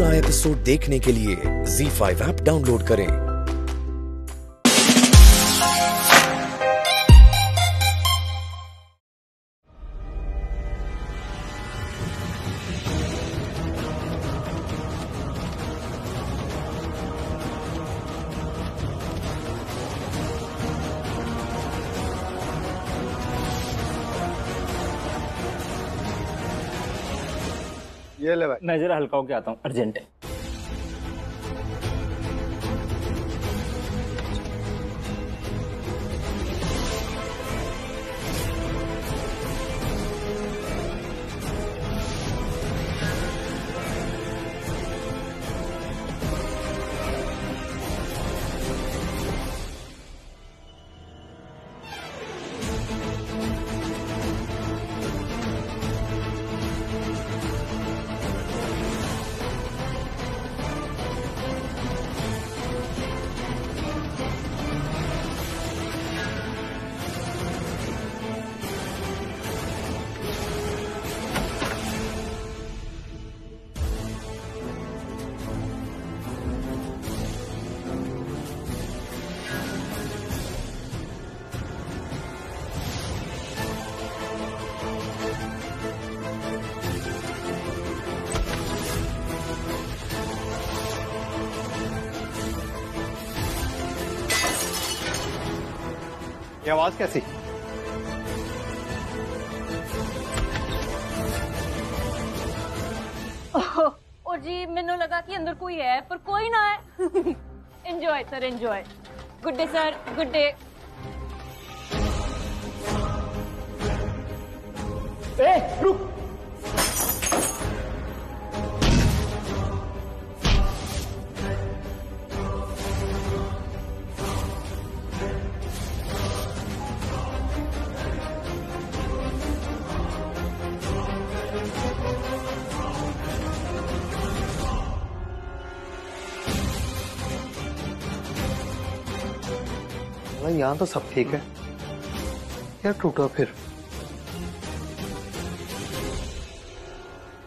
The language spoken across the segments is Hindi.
पूरा एपिसोड देखने के लिए ZEE5 ऐप डाउनलोड करें। ये ले भाई। मैं जरा हल्का होके आता हूँ, अर्जेंट है। ये आवाज कैसी? ओ जी, मैंने लगा कि अंदर कोई है पर कोई ना है। Enjoy sir, enjoy. Good day sir, good day. रुक। यहाँ तो सब ठीक है, क्या टूटा फिर?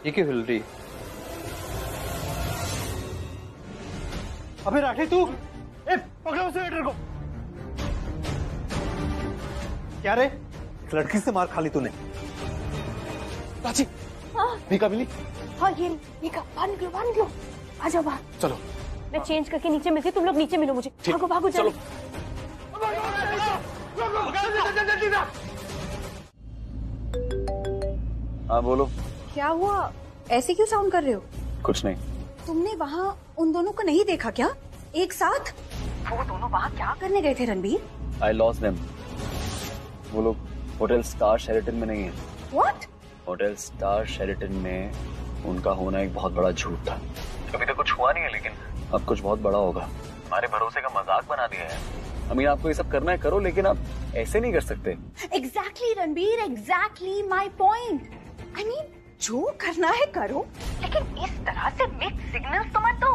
ये क्यों हिल रही? अबे राठी तू, पकड़ो उसे वेटर को। क्या रे, इस लड़की से मार खा ली तूने? प्राची, भीका मिली? हाँ ये भीका, बाहर निकलो, बाहर निकलो। आ जाओ बाहर। चलो मैं चेंज करके नीचे मिलती हूँ, तुम लोग नीचे मिलो मुझे। भागो भागो चलो। हाँ बोलो। क्या हुआ, ऐसे क्यों साउंड कर रहे हो? कुछ नहीं। तुमने वहाँ उन दोनों को नहीं देखा क्या एक साथ? वो दोनों वहाँ क्या करने गए थे रणबीर? I lost them। वो लोग होटल स्टार शेरेटन में नहीं है। What? होटल स्टार शेरेटन में उनका होना एक बहुत बड़ा झूठ था। अभी तक कुछ हुआ नहीं है, लेकिन अब कुछ बहुत बड़ा होगा। हमारे भरोसे का मजाक बना दिया है। अमीन, आपको ये सब करना है करो, लेकिन आप ऐसे नहीं कर सकते। Exactly Ranbir, exactly my point। I mean, जो करना है करो, लेकिन इस तरह से मिक्स सिग्नल्स तो मत दो।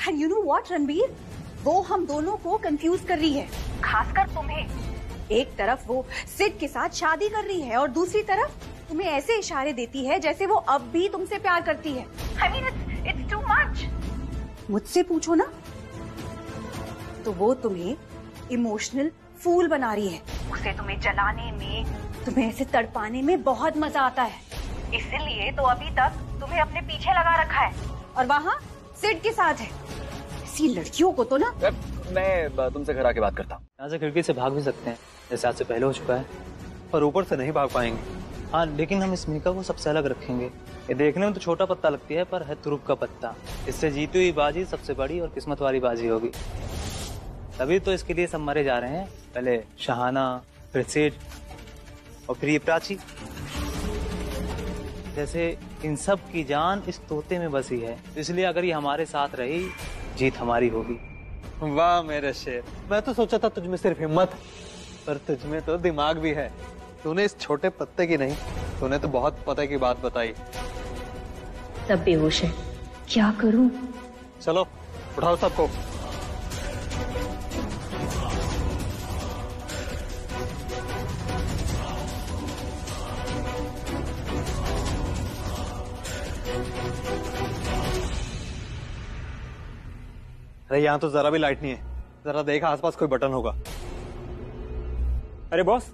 And you know what Ranbir, वो हम दोनों को कंफ्यूज कर रही है, खासकर तुम्हें। एक तरफ वो सिड के साथ शादी कर रही है और दूसरी तरफ तुम्हें ऐसे इशारे देती है जैसे वो अब भी तुमसे प्यार करती है। I mean, it's too much। मुझसे पूछो ना, तो वो तुम्हें इमोशनल फूल बना रही है। उसे तुम्हें जलाने में, तुम्हें ऐसे तड़पाने में बहुत मजा आता है। इसलिए तो अभी तक तुम्हें अपने पीछे लगा रखा है और वहाँ सिड के साथ है। ऐसी लड़कियों को तो ना। मैं तुमसे घर आके बात करता हूँ। यहाँ से खिड़की से भाग भी सकते हैं, जैसे आज से पहले हो चुका है। पर ऊपर से नहीं भाग पाएंगे। हाँ, लेकिन हम इस मीका को सबसे अलग रखेंगे। ये देखने में तो छोटा पत्ता लगती है, पर है तुरुप का पत्ता। इससे जीती हुई बाजी सबसे बड़ी और किस्मत वाली बाजी होगी। तभी तो इसके लिए सब मरे जा रहे हैं। पहले शहाना, फिर सिड और फिर ये प्राची। जैसे इन सब की जान इस तोते में बसी है, इसलिए अगर ये हमारे साथ रही, जीत हमारी होगी। वाह मेरे शेर, मैं तो सोचा था तुझमें सिर्फ हिम्मत, पर तुझमें तो दिमाग भी है। तूने इस छोटे पत्ते की नहीं, तूने तो बहुत पते की बात बताई। सब बेहोश है, क्या करूं? चलो उठाओ सबको। अरे यहाँ तो जरा भी लाइट नहीं है, जरा देख आसपास कोई बटन होगा। अरे बॉस,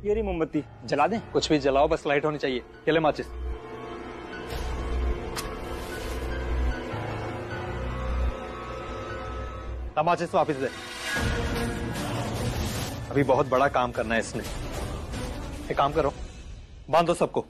ये रही मोमबत्ती, जला दें? कुछ भी जलाओ, बस लाइट होनी चाहिए। केले माचिस। माचिस वापिस दे। अभी बहुत बड़ा काम करना है इसने। एक काम करो, बांधो सबको।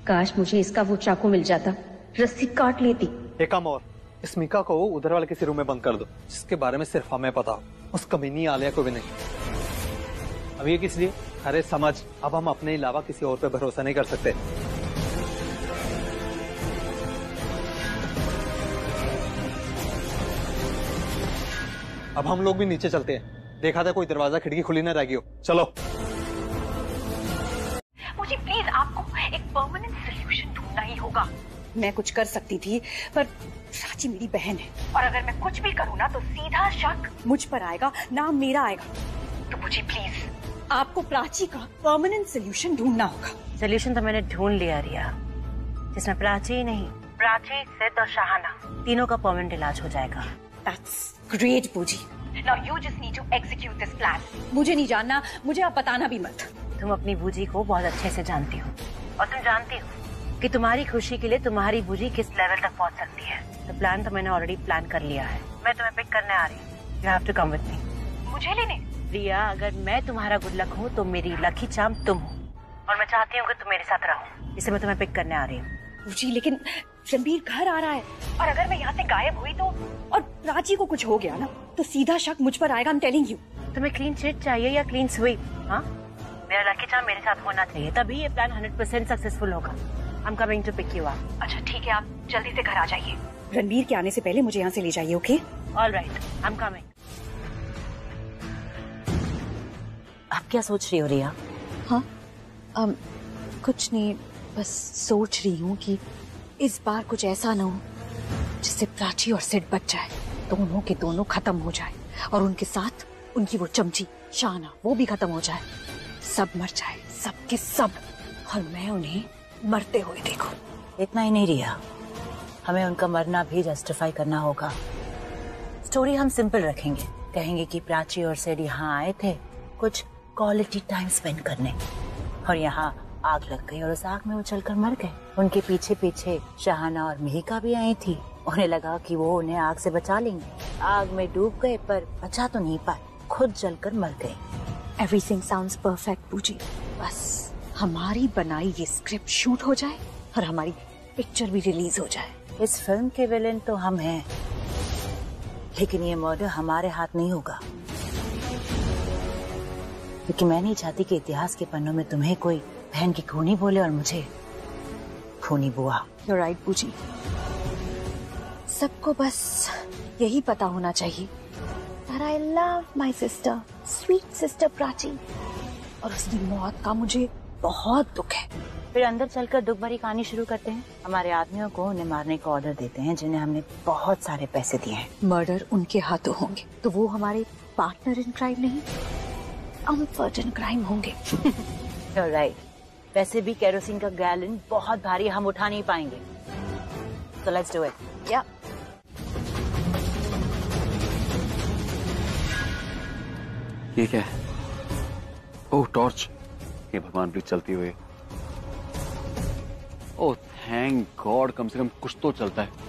काश मुझे इसका वो चाकू मिल जाता, रस्सी काट लेती। एक काम और, इस मीका को उधर वाले किसी रूम में बंद कर दो, जिसके बारे में सिर्फ हमें पता हो, उस कमीनी आलिया को भी नहीं। अब ये किस लिए? अरे समझ, अब हम अपने अलावा किसी और पे भरोसा नहीं कर सकते। अब हम लोग भी नीचे चलते हैं, देखा था कोई दरवाजा खिड़की खुली ना रह गई हो। चलो। मुझे प्लीज आपको एक परमानेंट सोल्यूशन ढूंढना ही होगा। मैं कुछ कर सकती थी, पर प्राची मेरी बहन है, और अगर मैं कुछ भी करूँ ना तो सीधा शक मुझ पर आएगा, नाम मेरा आएगा। तो मुझे प्लीज आपको प्राची का परमानेंट सोल्यूशन ढूंढना होगा। सोल्यूशन तो मैंने ढूंढ लिया रिया, जिसमें प्राची ही नहीं, प्राची, सिद्ध और शाहाना तीनों का परमानेंट इलाज हो जाएगा। That's great, बूजी। Now you just need to execute this plan. मुझे नहीं जानना, मुझे आप बताना भी मत। तुम अपनी बूजी को बहुत अच्छे से जानती हो, और तुम जानती हो कि तुम्हारी खुशी के लिए तुम्हारी बूजी किस लेवल तक पहुंच सकती है। तो प्लान तो मैंने ऑलरेडी प्लान कर लिया है। मैं तुम्हें पिक करने आ रही हूँ। You have to come with me. मुझे लेने? रिया, अगर मैं तुम्हारा गुड लक हूँ तो मेरी लकी चार्म तुम हो, और मैं चाहती हूँ कि तुम मेरे साथ रहो, इसलिए मैं तुम्हें पिक करने आ रही हूँ। बूजी, लेकिन रणबीर घर आ रहा है, और अगर मैं यहाँ से गायब हुई तो, और प्राची को कुछ हो गया ना, तो सीधा शक मुझ पर आएगा। I'm telling you. तुम्हें क्लीन चिट चाहिए या क्लीन स्वीप? हाँ, मेरा लकी चार्म मेरे साथ होना चाहिए, तभी ये प्लान 100% सक्सेसफुल होगा। I'm coming to pick you up. अच्छा ठीक है, आप जल्दी से घर आ जाइए। रणबीर के आने से पहले मुझे यहाँ से ले जाइए, okay? All right, I'm coming. आप क्या सोच रही हो रिया? हाँ, कुछ नहीं, बस सोच रही हूँ कि इस बार कुछ ऐसा न हो जिससे प्राची और सिड बच जाए, दोनों के दोनों खत्म हो जाए, और उनके साथ उनकी वो चमची शाना वो भी खत्म हो जाए, सब मर जाए, सब के सब, और मैं उन्हें मरते हुए देखूं। इतना ही नहीं रिया, हमें उनका मरना भी जस्टिफाई करना होगा। स्टोरी हम सिंपल रखेंगे, कहेंगे कि प्राची और सिड यहाँ आए थे कुछ क्वालिटी टाइम स्पेंड करने, और यहाँ आग लग गई और उस आग में वो चलकर मर गए। उनके पीछे पीछे शाहाना और मिहिका भी आई थी, उन्हें लगा कि वो उन्हें आग से बचा लेंगे, आग में डूब गए पर बचा तो नहीं पाए, खुद जलकर मर गए। Everything sounds perfect, बूजी। बस हमारी बनाई ये स्क्रिप्ट शूट हो जाए और हमारी पिक्चर भी रिलीज हो जाए। इस फिल्म के विलेन तो हम हैं, लेकिन ये मर्डर हमारे हाथ नहीं होगा, क्योंकि मैं नहीं चाहती कि इतिहास के पन्नों में तुम्हें कोई बहन की खूनी बोले और मुझे खूनी बुआ। You're right, बूजी। सबको बस यही पता होना चाहिए that I love my sister, sweet sister Prachi, और उसकी मौत का मुझे बहुत दुख है। फिर अंदर चलकर दुख भरी कहानी शुरू करते हैं। हमारे आदमियों को उन्हें मारने का ऑर्डर देते हैं, जिन्हें हमने बहुत सारे पैसे दिए हैं। मर्डर उनके हाथों होंगे तो वो हमारे पार्टनर इन क्राइम नहीं, कम्फर्ट इन क्राइम होंगे। You're right. वैसे भी केरोसिन का गैलन बहुत भारी, हम उठा नहीं पाएंगे। So let's do it. Yeah. ये क्या है? ओह, टॉर्च। ये भगवान प्लीज चलती हुई। ओह थैंक गॉड, कम से कम कुछ तो चलता है।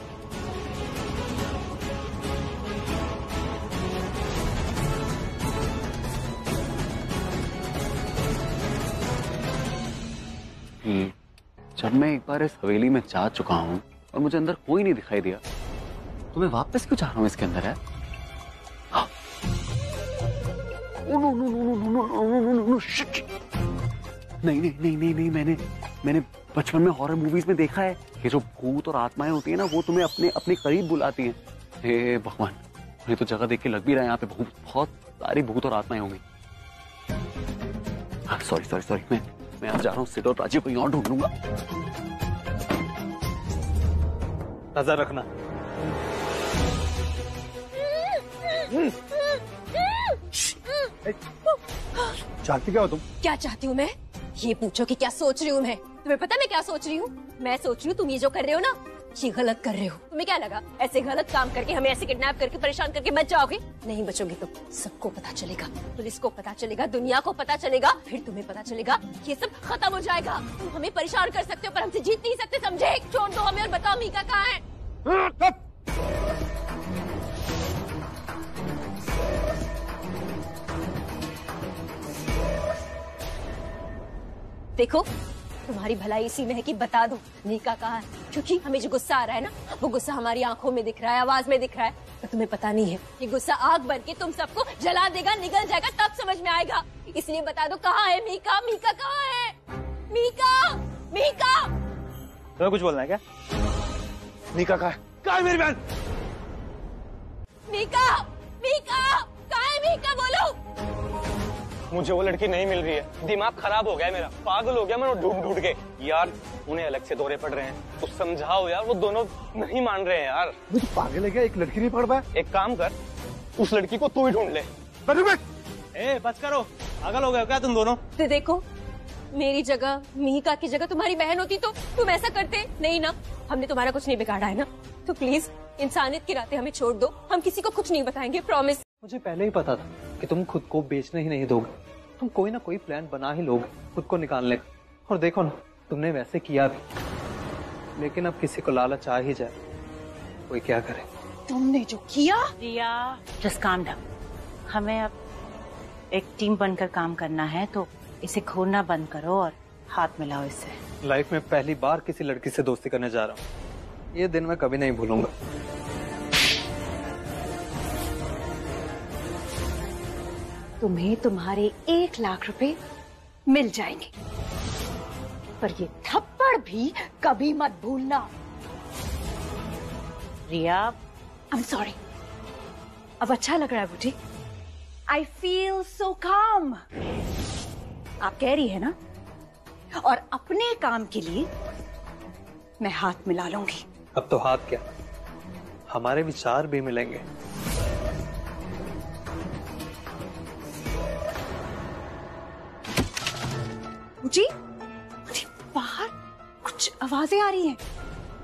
जब मैं एक बार इस हवेली में जा चुका हूँ और मुझे अंदर कोई नहीं दिखाई दिया, तो मैं वापस क्यों जा रहा हूँ इसके अंदर? है नहीं, मैंने बचपन में हॉरर मूवीज में देखा है कि जो भूत और आत्माएं होती है ना, वो तुम्हें अपने करीब बुलाती हैं। हे भगवान, ये तो जगह देख के लग भी रहा है यहाँ पे बहुत सारी भूत और आत्माएं होंगी। सॉरी, मैं आज जा रहा हूँ, सिड और प्राची को और ढूंढ लूंगा। नजर रखना। चाहती क्या हो तुम? क्या चाहती हूँ मैं? ये पूछो कि क्या सोच रही हूँ मैं? तुम्हें पता मैं क्या सोच रही हूँ? मैं सोच रही हूँ तुम ये जो कर रहे हो ना, ये गलत कर रहे हो। तुम्हें क्या लगा ऐसे गलत काम करके हमें ऐसे किडनैप करके परेशान करके बच जाओगे? नहीं बचोगे तुम। सबको पता चलेगा, पुलिस को पता चलेगा, दुनिया को पता चलेगा, फिर तुम्हें पता चलेगा ये सब खत्म हो जाएगा। तुम हमें परेशान कर सकते हो पर हमसे जीत नहीं सकते, समझे? छोड़ दो हमें और बताओ मीका कहाँ है? देखो तुम्हारी भलाई इसी में है कि बता दो मीका कहाँ है, क्योंकि हमें जो गुस्सा आ रहा है ना, वो गुस्सा हमारी आंखों में दिख रहा है, आवाज में दिख रहा है, तो तुम्हें पता नहीं है ये गुस्सा आग बन के तुम सबको जला देगा, निगल जाएगा, तब समझ में आएगा। इसलिए बता दो कहाँ है मीका? मीका कहाँ है? मीका, मीका। तुम्हें कुछ बोलना है क्या? मीका कहाँ है? कहाँ है मेरी बहन? मीका, मीका कहाँ है? मीका बोलो। मुझे वो लड़की नहीं मिल रही है, दिमाग खराब हो गया है मेरा, पागल हो गया मैं ढूंढ ढूंढ के। यार उन्हें अलग से दौरे पड़ रहे हैं, तो समझाओ यार, वो दोनों नहीं मान रहे हैं यार। मुझे पागल है क्या? एक लड़की नहीं पढ़ पाया? एक काम कर, उस लड़की को तू ही ढूंढ ले। ए बस करो, पागल हो गए हो क्या तुम दोनों? तो देखो मेरी जगह, मीका की जगह तुम्हारी बहन होती तो तुम ऐसा करते नहीं ना। हमने तुम्हारा कुछ नहीं बिगाड़ा है ना, तो प्लीज इंसानियत के नाते हमें छोड़ दो, हम किसी को कुछ नहीं बताएंगे, प्रॉमिस। मुझे पहले ही पता था कि तुम खुद को बेचने ही नहीं दोगे, तुम कोई ना कोई प्लान बना ही लोगे खुद को निकालने का। और देखो ना तुमने वैसे किया भी, लेकिन अब किसी को लालच आ ही जाए, कोई क्या करे। तुमने जो किया। रिया जस्ट काम डाउन। हमें अब एक टीम बनकर काम करना है, तो इसे खोना बंद करो और हाथ मिलाओ इससे। लाइफ में पहली बार किसी लड़की से दोस्ती करने जा रहा हूँ, ये दिन मैं कभी नहीं भूलूंगा। तुम्हें तुम्हारे 1 लाख रुपए मिल जाएंगे, पर ये थप्पड़ भी कभी मत भूलना। रिया आई एम सॉरी। अब अच्छा लग रहा है बुटी? आई फील सो काम। आप कह रही है ना, और अपने काम के लिए मैं हाथ मिला लूंगी। अब तो हाथ क्या, हमारे विचार भी मिलेंगे। जी मुझे बाहर कुछ आवाजें आ रही हैं,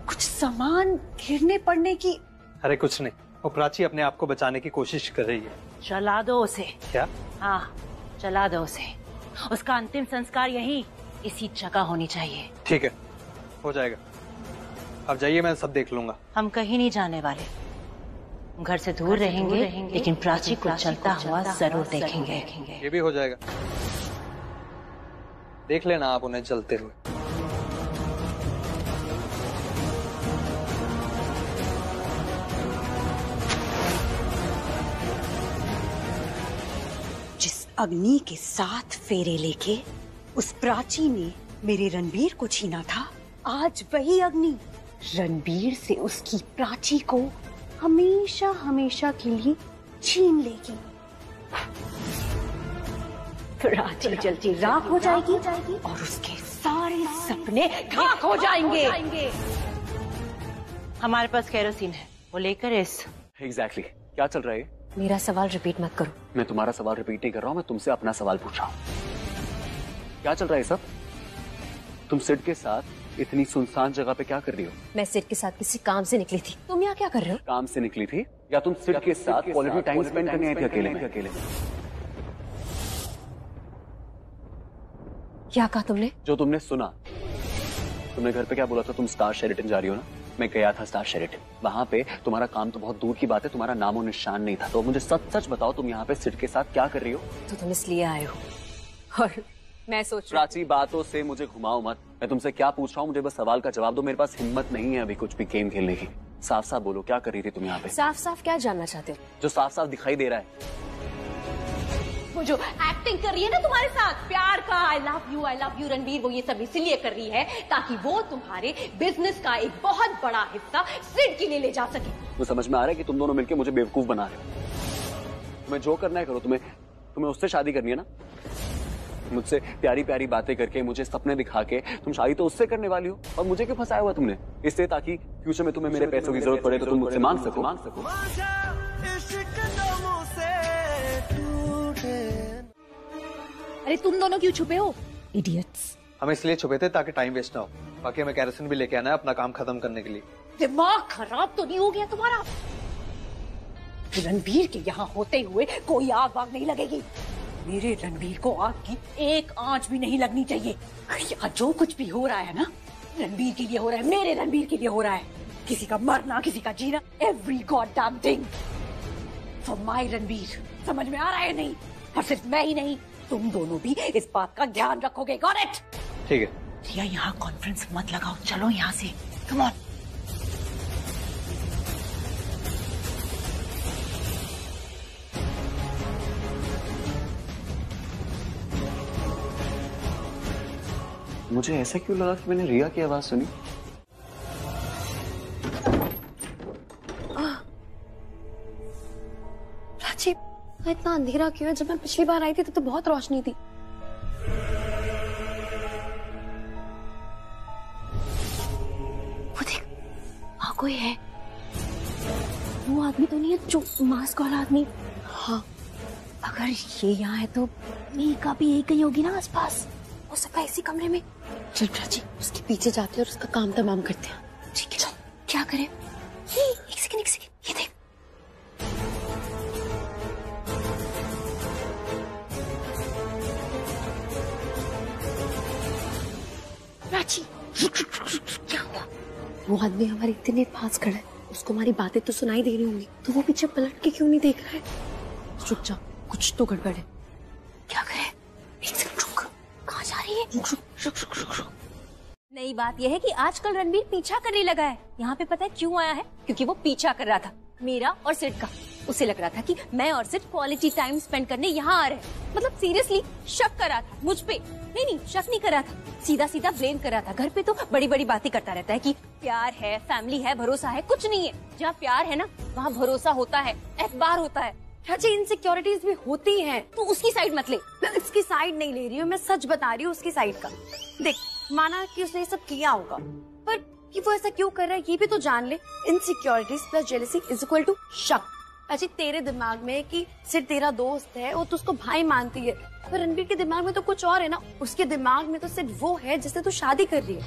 कुछ सामान गिरने पड़ने की। अरे कुछ नहीं, वो प्राची अपने आप को बचाने की कोशिश कर रही है। चला दो उसे। क्या? हाँ चला दो उसे, उसका अंतिम संस्कार यही इसी जगह होनी चाहिए। ठीक है, हो जाएगा। अब जाइए, मैं सब देख लूंगा। हम कहीं नहीं जाने वाले, घर से दूर रहेंगे, लेकिन प्राची को चलता हुआ जरूर देखेंगे। ये भी हो जाएगा, देख लेना आप उन्हें चलते हुए। जिस अग्नि के 7 फेरे लेके उस प्राची ने मेरे रणबीर को छीना था, आज वही अग्नि रणबीर से उसकी प्राची को हमेशा हमेशा के लिए छीन लेगी। प्राची जलती राख हो जाएगी और उसके सारे सपने खाक हो जाएंगे। हमारे पास केरोसिन है, वो लेकर इस। एग्जैक्टली क्या चल रहा है? मेरा सवाल रिपीट मत करो। मैं तुम्हारा सवाल रिपीट नहीं कर रहा हूँ, मैं तुमसे अपना सवाल पूछ रहा हूँ। क्या चल रहा है सब? तुम सिड के साथ इतनी सुनसान जगह पे क्या कर रही हो? मैं सिड के साथ किसी काम से निकली थी, तुम यहाँ क्या कर रहे हो? काम से निकली थी या तुम सिड के साथ क्वालिटी टाइम स्पेंड करने आई थी अकेले? क्या कहा तुमने? जो तुमने सुना, तुमने घर पे क्या बोला था? तुम स्टार शेरेटन जा रही हो ना? मैं गया था स्टार शेरेटन, वहाँ पे तुम्हारा काम तो बहुत दूर की बात है, तुम्हारा नामो निशान नहीं था। तो मुझे सच सच बताओ, तुम यहाँ पे सिड के साथ क्या कर रही हो? तो तुम इसलिए आए हो, और मैं सोच रही प्राची बातों से मुझे घुमाओ मत। मैं तुमसे क्या पूछ रहा हूँ, मुझे बस सवाल का जवाब दो। मेरे पास हिम्मत नहीं है अभी कुछ भी गेम खेलने की। साफ साफ बोलो, क्या कर रही थी तुम यहाँ पे? साफ साफ क्या जानना चाहते हो? जो साफ साफ दिखाई दे रहा है, वो जो एक्टिंग कर रही है ना तुम्हारे साथ, प्यार का, आई लव यू रणबीर, वो ये सब इसलिए कर रही है ताकि वो तुम्हारे बिजनेस का एक बहुत बड़ा हिस्सा सिड के लिए ले जा सके। तो समझ में आ रहा है कि तुम दोनों मिलकर मुझे बेवकूफ बना रहे हो। तुम्हें जो करना है करो, तुम्हें उससे शादी करनी है ना? मुझसे प्यारी प्यारी बातें करके, मुझे सपने दिखा के तुम शादी तो उससे करने वाली हो, और मुझे क्यों फंसाया हुआ तुमने? इससे ताकि फ्यूचर में तुम्हें मेरे पैसों की जरूरत पड़े तो तुम मुझसे मांग सको। अरे तुम दोनों क्यों छुपे हो? इडियट्स। हम इसलिए छुपे थे ताकि टाइम वेस्ट ना हो। बाकी हमें कैरोसिन भी लेके आना है अपना काम खत्म करने के लिए। दिमाग खराब तो नहीं हो गया तुम्हारा? रणबीर के यहाँ होते हुए कोई आग वाग नहीं लगेगी। मेरे रणबीर को आग की एक आंच भी नहीं लगनी चाहिए। यहाँ जो कुछ भी हो रहा है ना, रणबीर के लिए हो रहा है, मेरे रणबीर के लिए हो रहा है। किसी का मरना, किसी का जीना, every god damn thing for my Ranbir. समझ में आ रहा है नहीं? और सिर्फ मैं ही नहीं, तुम दोनों भी इस बात का ध्यान रखोगे। Got it? ठीक है। रिया यहाँ कॉन्फ्रेंस मत लगाओ, चलो यहाँ से। Come on. मुझे ऐसा क्यों लगा कि मैंने रिया की आवाज सुनी? प्राची, इतना अंधेरा क्यों है? जब मैं पिछली बार आई थी तो बहुत रोशनी थी। वो देख, वहाँ कोई है। वो आदमी तो नहीं है जो मास्क वाला आदमी? हाँ, अगर ये यहाँ है तो मीका भी यही कहीं होगी ना आसपास। हो सकता है इसी कमरे में। चल प्राची, उसके पीछे जाते हैं और उसका काम तमाम करते हैं। ठीक है, चल। क्या करें? एक सेकंड, ये देख। प्राची, क्या हुआ? वो आदमी हमारे इतने पास खड़ा है, उसको हमारी बातें तो सुनाई दे रही होंगी, तो वो पीछे पलट के क्यों नहीं देख रहा है? चुप जा, कुछ तो गड़बड़ है। क्या करें? एक सेकंड रुक। कहाँ जा रही है? रुक। नई बात यह है कि आजकल रणबीर पीछा करने लगा है। यहाँ पे पता है क्यों आया है? क्योंकि वो पीछा कर रहा था मेरा और सिड का। उसे लग रहा था कि मैं और सिड क्वालिटी टाइम स्पेंड करने यहाँ आ रहे हैं। मतलब सीरियसली शक कर रहा था मुझ पे। नहीं, शक नहीं कर रहा था, सीधा सीधा ब्लेम कर रहा था। घर पे तो बड़ी बड़ी बातें करता रहता है कि प्यार है, फैमिली है, भरोसा है। कुछ नहीं है। जहाँ प्यार है ना, वहाँ भरोसा होता है, एतबार होता है। चाची, इनसिक्योरिटीज भी होती हैं। तो उसकी साइड मत ले। मैं उसकी साइड नहीं ले रही हूँ, मैं सच बता रही हूँ उसकी साइड का। देख, माना कि उसने ये सब किया होगा, पर कि वो ऐसा क्यों कर रहा है ये भी तो जान ले। Insecurities plus jealousy is equal to शक। चाची, तेरे दिमाग में कि सिर्फ तेरा दोस्त है, वो तो उसको भाई मानती है, पर रणबीर के दिमाग में तो कुछ और है ना। उसके दिमाग में तो सिर्फ वो है जिससे तू शादी कर रही है,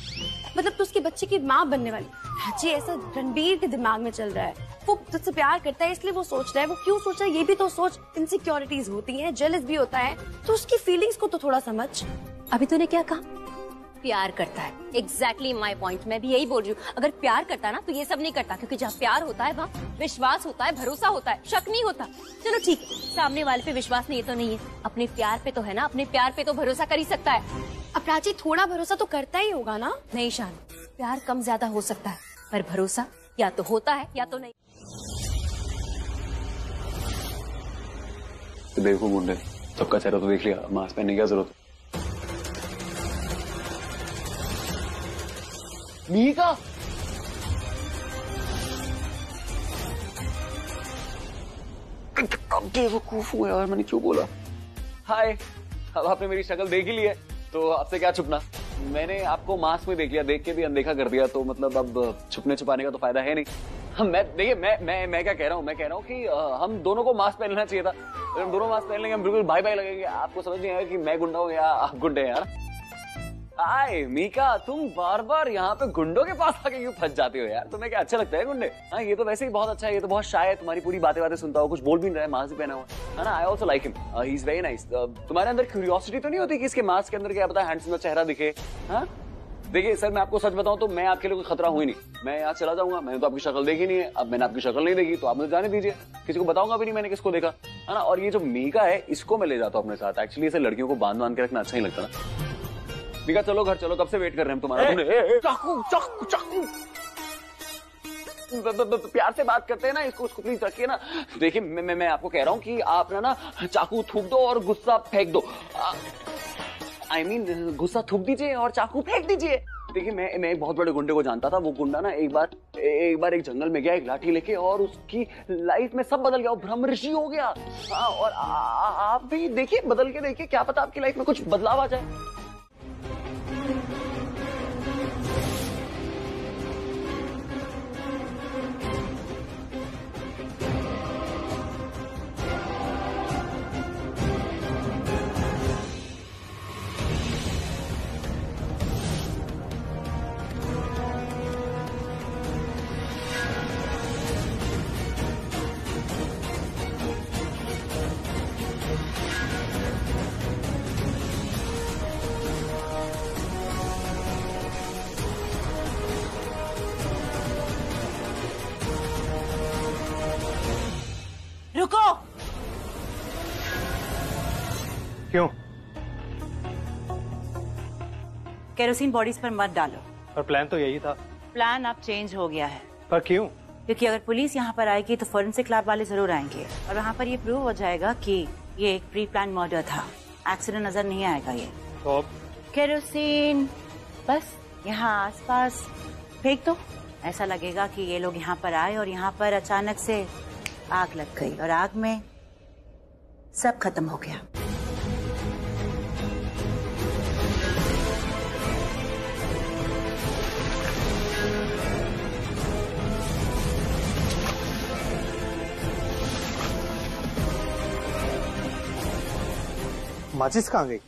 मतलब तू उसके बच्चे की माँ बनने वाली। चाची, ऐसा रणबीर के दिमाग में चल रहा है। वो तुझसे प्यार करता है इसलिए वो सोच रहा है। वो क्यों सोच रहा है ये भी तो सोच। इनसिक्योरिटीज होती हैं, जेलस भी होता है, तो उसकी फीलिंग्स को तो थोड़ा समझ। अभी तूने क्या कहा? प्यार करता है। Exactly my point. मैं भी यही बोल रही हूँ। अगर प्यार करता ना तो ये सब नहीं करता, क्योंकि जहाँ प्यार होता है वहाँ विश्वास होता है, भरोसा होता है, शक नहीं होता। चलो ठीक है, सामने वाले पे विश्वास नहीं है तो नहीं है, अपने प्यार पे तो है ना। अपने प्यार पे तो भरोसा कर ही सकता है। अब प्राची, थोड़ा भरोसा तो करता ही होगा ना। नहीं शान, प्यार कम ज्यादा हो सकता है, पर भरोसा या तो होता है या तो नहीं। देखो मुंडे, सबका चेहरा तो देख लिया, मास्क पहनने की क्या जरूरत? मीका, बेवकूफ हूँ यार, मैंने क्यों बोला? हाय, अब आपने मेरी शक्ल देख ही ली है तो आपसे क्या छुपना। मैंने आपको मास्क में देख लिया, देख के भी अनदेखा कर दिया, तो मतलब अब छुपने छुपाने का तो फायदा है नहीं। मैं देखिए, मैं क्या कह रहा हूँ, मैं कह रहा हूँ कि हम दोनों को मास्क पहन लेना चाहिए था। अगर हम दोनों मास्क पहन लेंगे हम बिल्कुल भाई भाई लगेंगे। आपको समझ नहीं आएगा कि मैं गुंडा हूँ या आप गुंडे हैं यार। हाय मीका, तुम बार बार यहाँ पे गुंडों के पास आके क्यों फंस जाती हो यार? तुम्हें क्या अच्छा लगता है गुंडे? हाँ, ये तो वैसे ही बहुत अच्छा है, ये तो बहुत शाय है, तुम्हारी पूरी बातें सुनता हो, कुछ बोल भी नहीं रहा है, मास्क भी पहना हुआ है ना। I also like him, he is very nice. तुम्हारे अंदर क्यूरियोसिटी तो नहीं होती कि इसके मास्क के अंदर क्या पता हैंडसम चेहरा दिखे? हाँ देखिए सर, मैं आपको सच बताऊं तो मैं आपके लिए कोई खतरा हुई नहीं। मैं यहाँ चला जाऊंगा, मैंने तो आपकी शक्ल देखी नहीं है। अब मैंने आपकी शक्ल नहीं देखी तो आप मुझे जाने दीजिए, किसी को बताऊंगा भी नहीं मैंने किसको देखा, है ना। और ये जो मीका है, इसको मैं ले जाता हूँ अपने साथ। एक्चुअली इसे लड़कियों को बांध के रखना अच्छा ही लगता ना। मीका चलो घर चलो, कब से वेट कर रहे हैं हम तुम्हारा। चाकू चाकू चाकू, प्यार से बात करते हैं ना, इसको प्लीज रखिए ना। देखिए मैं आपको कह रहा हूँ कि आप ना चाकू थूक दो और गुस्सा फेंक दो। I mean, गुस्सा थूक दीजिए और चाकू फेंक दीजिए। देखिए मैं एक बहुत बड़े गुंडे को जानता था। वो गुंडा ना एक बार एक जंगल में गया एक लाठी लेके, और उसकी लाइफ में सब बदल गया, वो ब्रह्म ऋषि हो गया। हाँ, और आप भी देखिए, बदल के देखिए, क्या पता आपकी लाइफ में कुछ बदलाव आ जाए। क्यों? केरोसिन बॉडीज पर मत डालो। पर प्लान तो यही था। प्लान अब चेंज हो गया है। पर क्यों? क्योंकि अगर पुलिस यहाँ पर आएगी तो फॉरेंसिक लैब वाले जरूर आएंगे और वहाँ पर ये प्रूव हो जाएगा कि ये एक प्री प्लान मर्डर था। एक्सीडेंट नजर नहीं आएगा ये। तो केरोसिन बस यहाँ आसपास फेंक दो। ऐसा लगेगा कि ये लोग यहाँ पर आए और यहाँ पर अचानक से आग लग गई और आग में सब खत्म हो गया। माचिस कहाँ गई?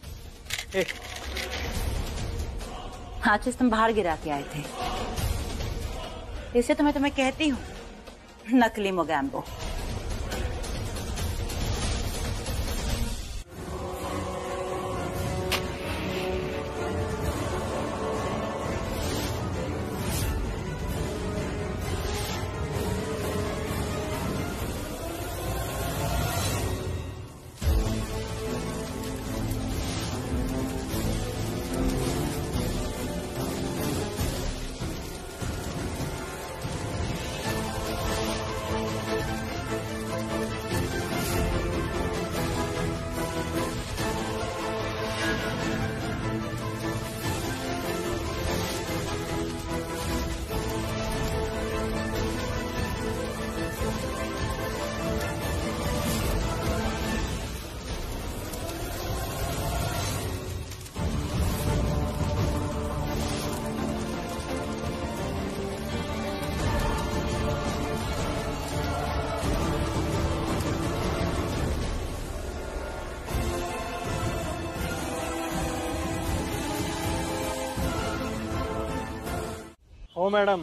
माचिस तुम बाहर गिरा के आए थे, इसे तो मैं तुम्हें कहती हूँ नकली मोगैम्बो। ओ मैडम,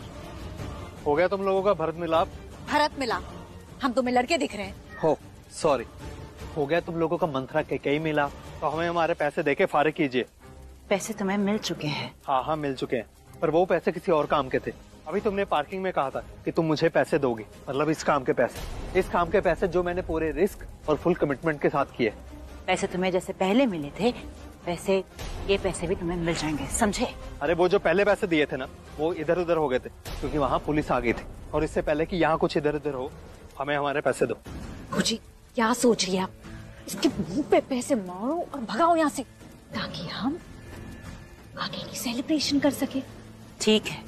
हो गया तुम लोगों का भरत मिलाप? भरत मिला? हम तुम्हें लड़के दिख रहे हैं? हो सॉरी, हो गया तुम लोगों का मंथरा के कई मिला। तो हमें हमारे पैसे देके फारिग कीजिए। पैसे तुम्हें मिल चुके हैं। हाँ मिल चुके हैं, पर वो पैसे किसी और काम के थे। अभी तुमने पार्किंग में कहा था कि तुम मुझे पैसे दोगी, मतलब इस काम के पैसे। इस काम के पैसे जो मैंने पूरे रिस्क और फुल कमिटमेंट के साथ किए। पैसे तुम्हें जैसे पहले मिले थे वैसे ये पैसे भी तुम्हें मिल जाएंगे, समझे? अरे वो जो पहले पैसे दिए थे ना, वो इधर उधर हो गए थे क्योंकि वहाँ पुलिस आ गई थी। और इससे पहले कि यहाँ कुछ इधर उधर हो, हमें हमारे पैसे दो। भूजी क्या सोच रही है आप? इसके मुंह पे पैसे मारो और भगाओ यहाँ से, ताकि हम आगे की सेलिब्रेशन कर सके। ठीक है,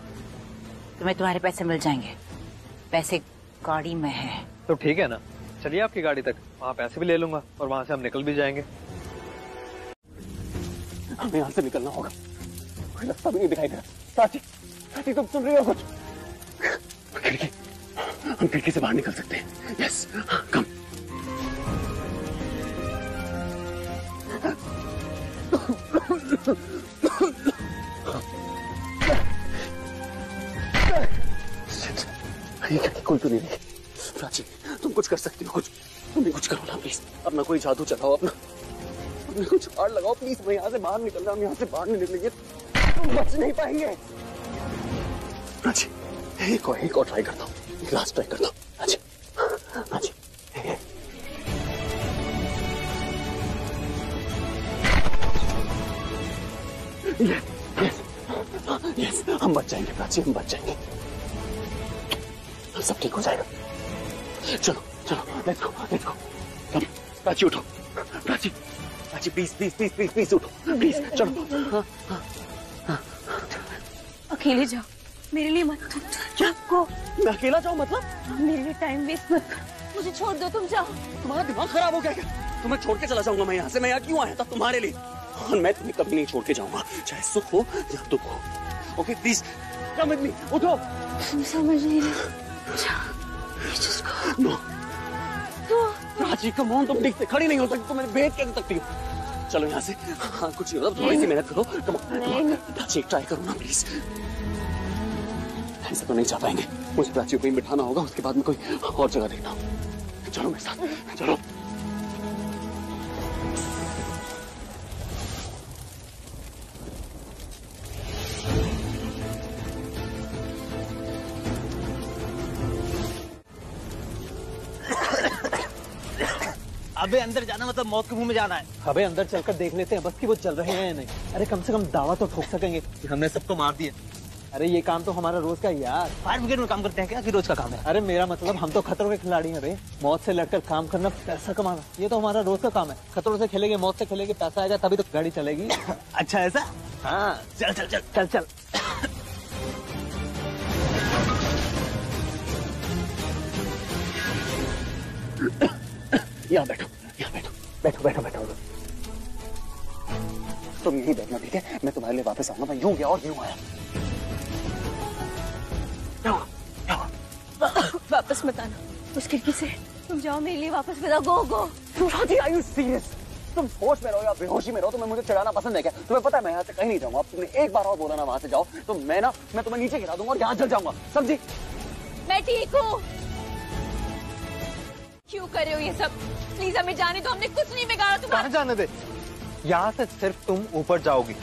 तुम्हें तुम्हारे पैसे मिल जाएंगे। पैसे गाड़ी में है। तो ठीक है ना, चलिए आपकी गाड़ी तक, वहाँ पैसे भी ले लूंगा और वहाँ से हम निकल भी जाएंगे। हमें यहाँ से निकलना होगा, कोई रास्ता भी नहीं दिखाई दे रहा। प्राची, प्राची तुम सुन रही हो कुछ? खिड़की, हम खिड़की से बाहर निकल सकते हैं। यस, कम। ये खिड़की खुल तो नहीं रही। प्राची तुम कुछ कर सकती हो, तुम भी कुछ करो ना प्लीज। अपना कोई जादू चलाओ, अपना कुछ हार लगाओ प्लीज। मैं यहाँ से बाहर निकल रहा हूँ, यहाँ से बाहर नहीं निकलेंगे तुम बच नहीं पाएंगे। अच्छी एक और ट्राई करता हूँ, एक लास्ट ट्राई करता हूँ। अच्छी यस हम बच जाएंगे प्राची, हम बच जाएंगे, सब ठीक हो जाएगा। चलो चलो लेट्स गो। प्राची उठो, Prachi Prachi please please please please please उठो प्लीज, चलो। अकेले जाओ, मेरे लिए मत। क्या को मैं अकेला जाऊँ? मतलब मेरे लिए टाइम वेस्ट मत करो, मुझे छोड़ दो, तुम जाओ। तुम्हारा दिमाग खराब हो गया क्या? तुम्हें छोड़ के चला जाऊंगा मैं यहाँ से? मैं यहाँ क्यों आया था? तुम्हारे लिए, और मैं तुम्हें कभी नहीं छोड़ के जाऊंगा, चाहे सुख हो या दुख हो। Okay please come with me, उठो। तुम समझ नहीं रहे। नो प्राची कम ऑन, तुम ठीक से खड़ी नहीं हो सकती, तुम मेरे भेद कैसे सकती हो? चलो यहाँ से। हाँ कुछ नहीं होता, थोड़ी सी मेहनत करो। कम ऑन प्राची, एक ट्राई करो ना प्लीज। ऐसा तो नहीं जा पाएंगे, मुझे प्राची को कहीं बिठाना होगा, उसके बाद में कोई और जगह देखना होगा। चलो मेरे साथ, चलो। अबे अंदर जाना मतलब मौत के मुंह में जाना है। अबे अंदर चलकर देख लेते हैं बस कि वो चल रहे हैं या नहीं। अरे कम से कम दावा तो ठोक सकेंगे कि हमने सबको मार दिया। अरे ये काम तो हमारा रोज का यार। फायर ब्रिगेड में काम करते हैं क्या कि रोज का काम है? अरे मेरा मतलब हम तो खतरों के खिलाड़ी हैं भाई। मौत से लड़कर काम करना, पैसा कमाना, ये तो हमारा रोज का काम है। खतरों से खेलेंगे, मौत से खेलेंगे, पैसा आएगा तभी तो गाड़ी चलेगी। अच्छा ऐसा? हाँ चल चल चल चल चल। यहाँ बैठो, यहाँ बैठो, बैठो बैठो बैठो। तुम यहीं बैठना, ठीक है? मैं तुम्हारे लिए वापस आऊंगा। मैं यूं गया और यूं आया। वापस मत आना उस खिड़की से। तुम जाओ, मेरे लिए वापस मत आओ। Go go. Are you serious? तुम होश में रहो या बेहोशी में रहो, तुम्हें मुझे चिढ़ाना पसंद है क्या? तुम्हें पता है मैं यहाँ से कहीं नहीं जाऊंगा। तुमने एक बार और बोला ना वहां से जाओ तो मैं तुम्हें नीचे गिरा दूंगा और यहाँ चल जाऊंगा, समझी? मैं ठीक हूँ। क्यों कर रहे हो ये सब? प्लीज हमें जाने दो, हमने कुछ नहीं बिगाड़ा तुम्हारा। कहाँ जाने दे? यहाँ से सिर्फ तुम ऊपर जाओगी,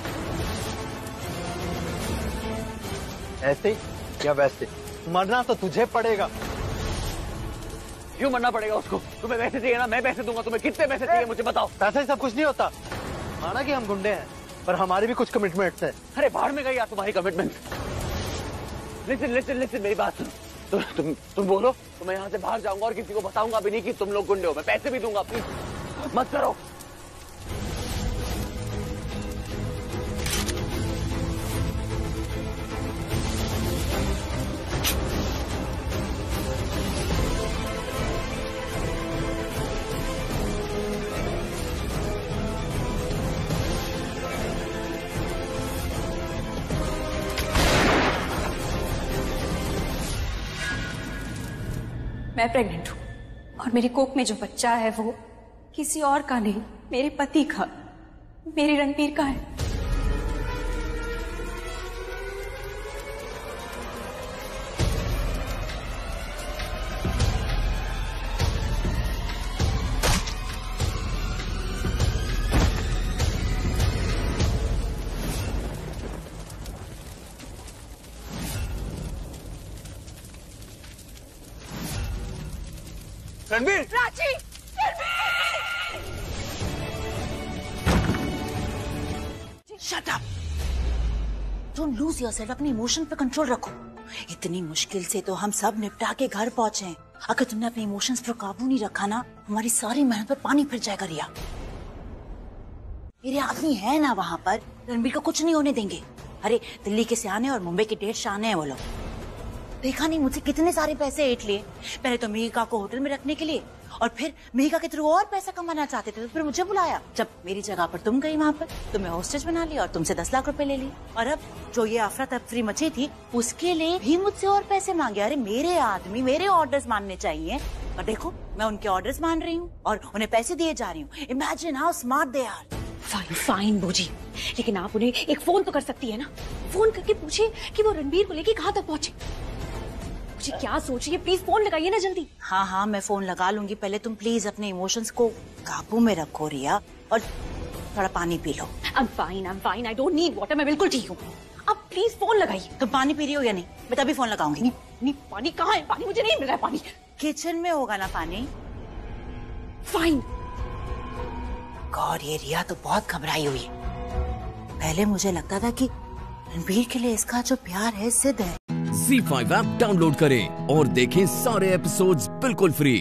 ऐसे या वैसे। मरना तो तुझे पड़ेगा। क्यों मरना पड़ेगा उसको? तुम्हें पैसे चाहिए ना, मैं पैसे दूंगा। तुम्हें कितने पैसे चाहिए मुझे बताओ। पैसे ही सब कुछ नहीं होता। माना कि हम गुंडे हैं पर हमारी भी कुछ कमिटमेंट्स हैं। अरे बाहर में गई यार तुम्हारी कमिटमेंट। लिसन मेरी बात सुनो। तुम बोलो तो मैं यहाँ से भाग जाऊंगा और किसी को बताऊंगा भी नहीं कि तुम लोग गुंडे हो। मैं पैसे भी दूंगा, प्लीज मत करो। मैं प्रेग्नेंट हूँ और मेरी कोख में जो बच्चा है वो किसी और का नहीं, मेरे पति का, मेरे रणबीर का है। Ranbir! Prachi! Shut up! Don't lose yourself, अपने इमोशन पे कंट्रोल रखो। इतनी मुश्किल से तो हम सब निपटा के घर पहुंचे हैं। अगर तुमने अपने इमोशंस पर काबू नहीं रखा ना, हमारी सारी मेहनत पर पानी फिर जाएगा। रिया, मेरे आदमी है ना वहाँ पर, रणबीर को कुछ नहीं होने देंगे। अरे दिल्ली के सियाने और मुंबई के 1.5 शाने हैं वो लोग। देखा नहीं मुझसे कितने सारे पैसे ऐंठ लिए। पहले तो मेहिका को होटल में रखने के लिए और फिर मेहिका के थ्रू और पैसा कमाना चाहते थे तो फिर मुझे बुलाया। जब मेरी जगह पर तुम गई वहाँ पर तो मैं होस्टेज बना ली और तुमसे 10 लाख रुपए ले ली। और अब जो ये अफरा तफरी मची थी उसके लिए भी मुझसे और पैसे मांगे। अरे मेरे आदमी मेरे ऑर्डर्स मानने चाहिए और देखो मैं उनके ऑर्डर्स मान रही हूँ और उन्हें पैसे दिए जा रही हूँ। Imagine how smart they are. Fine बूजी, लेकिन आप उन्हें एक फोन तो कर सकती है ना। फोन करके पूछे कि वो रणबीर को लेके कहाँ तक पहुँचे। मुझे क्या सोच रही है, प्लीज फोन लगाइए ना जल्दी। हाँ मैं फोन लगा लूंगी। पहले तुम प्लीज अपने इमोशंस को काबू में रखो रिया और थोड़ा पानी P low. I'm fine, I don't need water, मैं बिल्कुल ठीक हूँ। अब प्लीज फोन लगाइए। तुम पानी पी रही हो या नहीं? मैं तभी फोन लगाऊंगी। नहीं पानी कहाँ है? पानी मुझे नहीं मिल रहा है। पानी किचन में होगा ना पानी। फाइन। गॉड, ये रिया तो बहुत घबराई हुई है। पहले मुझे लगता था कि रणबीर के लिए इसका जो प्यार है सिद्ध है। ZEE5 ऐप डाउनलोड करें और देखें सारे एपिसोड्स बिल्कुल फ्री।